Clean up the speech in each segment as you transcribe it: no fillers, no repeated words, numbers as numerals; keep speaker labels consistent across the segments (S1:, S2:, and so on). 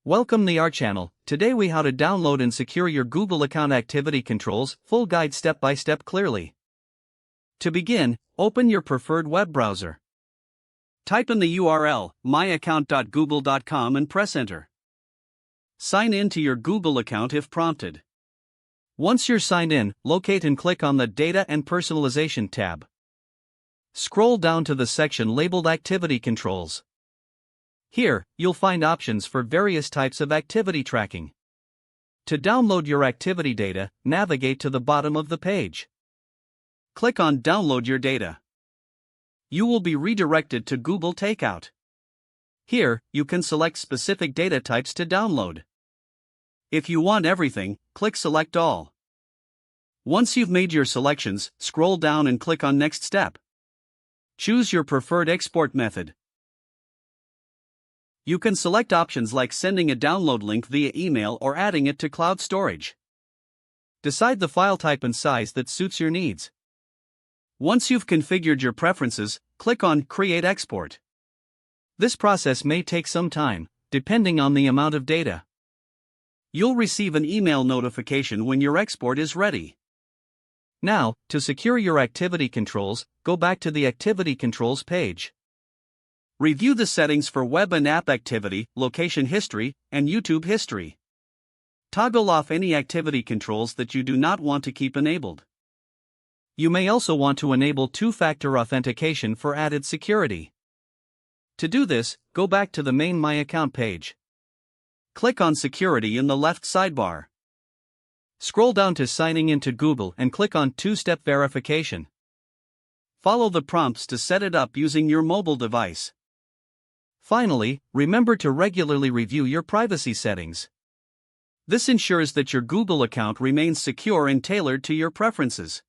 S1: Welcome to our channel. Today we how to download and secure your Google account activity controls, full guide step by step clearly. To begin, open your preferred web browser. Type in the URL myaccount.google.com and press enter. Sign in to your Google account if prompted. Once you're signed in, locate and click on the Data and Personalization tab. Scroll down to the section labeled Activity Controls. Here, you'll find options for various types of activity tracking. To download your activity data, navigate to the bottom of the page. Click on Download Your Data. You will be redirected to Google Takeout. Here, you can select specific data types to download. If you want everything, click Select All. Once you've made your selections, scroll down and click on Next Step. Choose your preferred export method. You can select options like sending a download link via email or adding it to cloud storage. Decide the file type and size that suits your needs. Once you've configured your preferences, click on Create Export. This process may take some time, depending on the amount of data. You'll receive an email notification when your export is ready. Now, to secure your activity controls, go back to the Activity Controls page. Review the settings for web and app activity, location history, and YouTube history. Toggle off any activity controls that you do not want to keep enabled. You may also want to enable two-factor authentication for added security. To do this, go back to the main My Account page. Click on Security in the left sidebar. Scroll down to Signing into Google and click on Two-Step Verification. Follow the prompts to set it up using your mobile device. Finally, remember to regularly review your privacy settings. This ensures that your Google account remains secure and tailored to your preferences.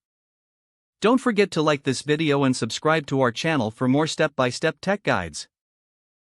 S1: Don't forget to like this video and subscribe to our channel for more step-by-step tech guides.